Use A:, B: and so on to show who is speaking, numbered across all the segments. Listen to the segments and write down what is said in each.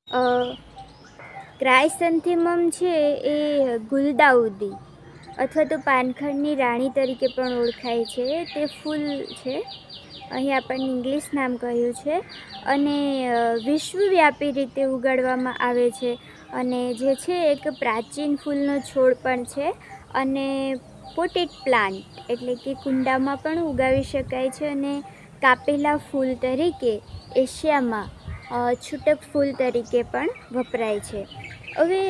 A: અ chrysanthemum છે એ ગુલદાઉદી અથવા તો પાનખરની રાણી તરીકે પણ ઓળખાય છે. તે ફૂલ છે. અહીં આપણને ઇંગ્લિશ નામ કહ્યું છે અને વિશ્વવ્યાપી રીતે ઉગાડવામાં આવે છે અને જે છે એક પ્રાચીન ફૂલનો છોડ પણ છે અને પોટેડ પ્લાન્ટ એટલે કે કુંડામાં પણ ઉગાવી શકાય છે અને કાપેલા ફૂલ તરીકે એશિયામાં છૂટક ફૂલ તરીકે પણ વપરાય છે. હવે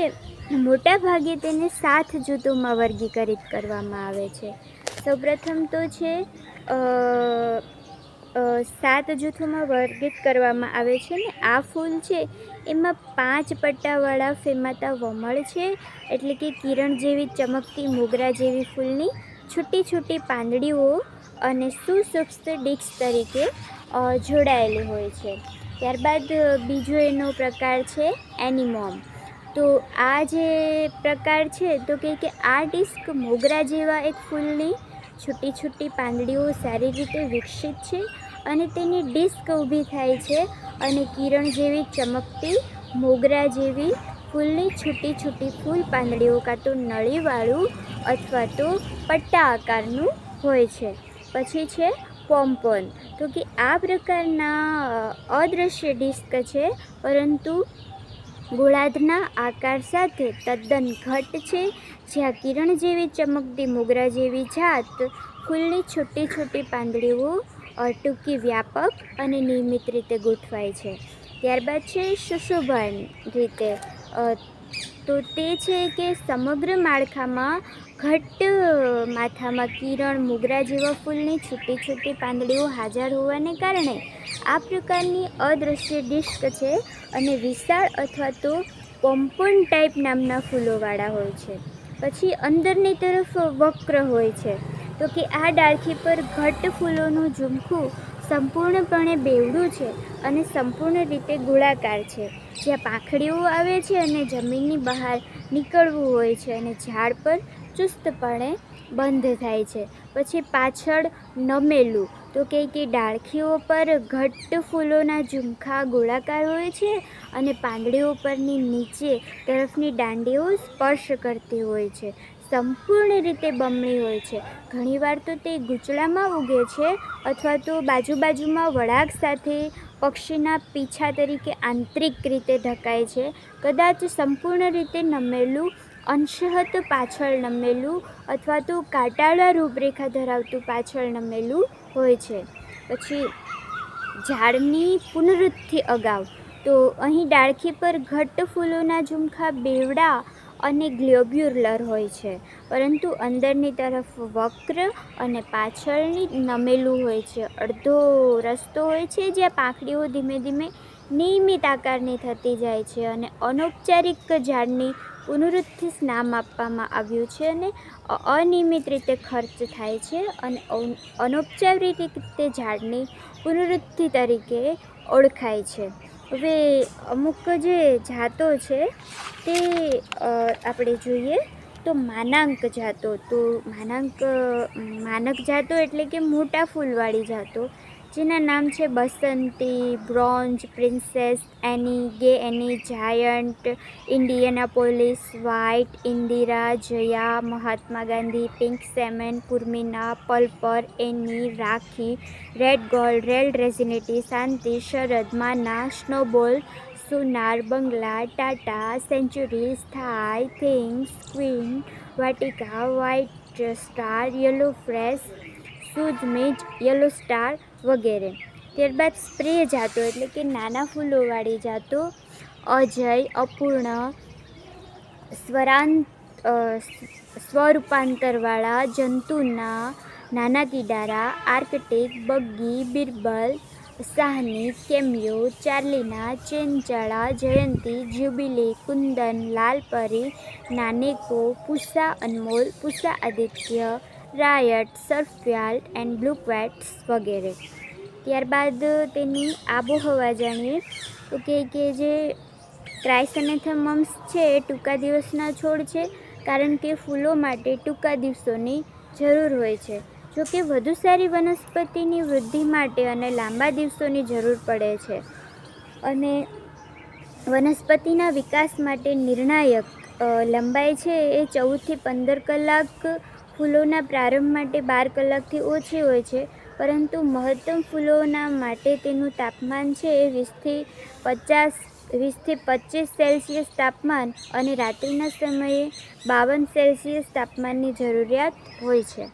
A: મોટા ભાગે તેને 7 જૂથોમાં વર્ગીકૃત કરવામાં આવે છે. સૌપ્રથમ તો છે 7 જૂથોમાં વર્ગીકૃત કરવામાં આવે છે ને આ ફૂલ છે એમાં 5 પટ્ટાવાળા ફેમાતા વમળ છે, એટલે કે કિરણ જેવી ચમકતી મોગરા જેવી ફૂલની છૂટી છૂટી પાંદડીઓ અને સુસુપ્ત ડિસ્ક તરીકે જોડાયેલી હોય છે. ત્યારબાદ બીજો એનો પ્રકાર છે એનિમોમ. તો આ જે પ્રકાર છે તો કે આ ડિસ્ક મોગરા જેવા એક ફૂલની છૂટી છૂટી પાંદડીઓ સારી રીતે વિકસિત છે અને તેની ડિસ્ક ઊભી થાય છે અને કિરણ જેવી ચમકતી મોગરા જેવી ફૂલની છૂટી છૂટી ફૂલ પાંદડીઓ કાં તો નળીવાળું અથવા તો પટ્ટા આકારનું હોય છે. પછી છે પોમ્પોન. તો કે આ પ્રકારના અદૃશ્ય ડિસ્ક છે પરંતુ ગોળાર્ધના આકાર સાથે તદ્દન ઘટ છે, જ્યાં કિરણ જેવી ચમકતી મોગરા જેવી જાત ફૂલની છૂટી છૂટી પાંદડીઓ ટૂંકી, વ્યાપક અને નિયમિત રીતે ગોઠવાય છે. ત્યારબાદ છે સુશોભન રીતે. તો તે છે કે સમગ્ર માળખામાં ઘટ્ટ માથામાં કિરણ મોગરા જેવા ફૂલની છૂટી છૂટી પાંદડીઓ હાજર હોવાને કારણે આ પ્રકારની અદૃશ્ય ડિસ્ક છે અને વિશાળ અથવા તો પોમ્પોન ટાઈપ નામના ફૂલોવાળા હોય છે. પછી અંદરની તરફ વક્ર હોય છે. તો કે આ ડાળખી પર ઘટ્ટ ફૂલોનું ઝુમખું સંપૂર્ણપણે બેવડું છે અને સંપૂર્ણ રીતે ગોળાકાર છે, જ્યાં પાંખડીઓ આવે છે અને જમીનની બહાર નીકળવું હોય છે અને ઝાડ પર ચુસ્તપણે બંધ થાય છે. પછી પાછળ નમેલું. તો કે ડાળખીઓ પર ઘટ્ટ ફૂલોના ઝુમખા ગોળાકાર હોય છે અને પાંદડીઓ પરની નીચે તરફની દાંડીઓ સ્પર્શ કરતી હોય છે. સંપૂર્ણ રીતે બમણી હોય છે. ઘણીવાર તો તે ગૂંચળામાં ઉગે છે અથવા તો બાજુબાજુમાં વળાંક સાથે પક્ષીના પીછા તરીકે આંતરિક રીતે ઢંકાય છે. કદાચ સંપૂર્ણ રીતે નમેલું, અંશતઃ પાછળ નમેલું અથવા તો કાંટાળા રૂપરેખા ધરાવતું પાછળ નમેલું હોય છે. પછી ઝાડની પુનરુત્થિ અગાઉ. તો અહીં ડાળખી પર ઘટ્ટ ફૂલોના ઝુમખા બેવડા અને ગ્લોબ્યુલર હોય છે, પરંતુ અંદરની તરફ વક્ર અને પાછળની નમેલું હોય છે. અડધો રસ્તો હોય છે જ્યાં પાંખડીઓ ધીમે ધીમે નિયમિત આકારની થતી જાય છે અને અનૌપચારિક ઝાડની પુનરુત્થિ નામ આપવામાં આવ્યું છે અને અનિયમિત રીતે ખર્ચ થાય છે અને અનૌપચારિક રીતે ઝાડની પુનરુત્થિ તરીકે ઓળખાય છે. હવે અમુક જે જાતો છે તે આપણે જોઈએ તો માનાંક જાતો. તો માનક જાતો એટલે કે મોટા ફૂલવાળી જાતો, જેના નામ છે Basanti, bronze, princess, Annie, gay Annie, giant, Indianapolis, white, Indira, Jaya, Mahatma Gandhi, pink salmon, કુર્મિના, પલ્પર, Annie, Rakhi, red gold, red રેઝિનિટી, શાંતિ, શરદ, માના, snowball, Sonar, Bangla, Tata, century, Thai, things, queen, Vatika, white star, yellow fresh, સૂઝમિજ, યલો સ્ટાર વગેરે. ત્યારબાદ સ્પ્રે જાતો એટલે કે નાના ફૂલોવાળી જાતો અજય, અપૂર્ણ, સ્વરૂપાંતરવાળા, જંતુના, નાના કીડારા, Arctic, buggy, Birbal, Sahni, cameo, ચાર્લીના, ચેનચાળા, જયંતી, જ્યુબિલી, કુંદન, લાલપરી, નાનેકો, પૂષા અનમોલ, પૂષા આદિત્ય, રાયટ, સર્ફયાલ એન્ડ બ્લુક્વેટ્સ વગેરે. ત્યારબાદ તેની આબોહવા જાણીએ તો કે જે ક્રાયસેન્થેમમ્સ છે એ ટૂંકા દિવસના છોડ છે, કારણ કે ફૂલો માટે ટૂંકા દિવસોની જરૂર હોય છે. જોકે વધુ સારી વનસ્પતિની વૃદ્ધિ માટે અને લાંબા દિવસોની જરૂર પડે છે. અને વનસ્પતિના વિકાસ માટે નિર્ણાયક લંબાઈ છે એ 14થી 15 કલાક, ફૂલોના પ્રારંભ માટે 12 કલાકથી ઓછી હોય છે, પરંતુ મહત્તમ ફૂલોના માટે તેનું તાપમાન છે એ 20થી 25 સેલ્સિયસ તાપમાન અને રાત્રિના સમયે 52 સેલ્સિયસ તાપમાનની જરૂરિયાત હોય છે.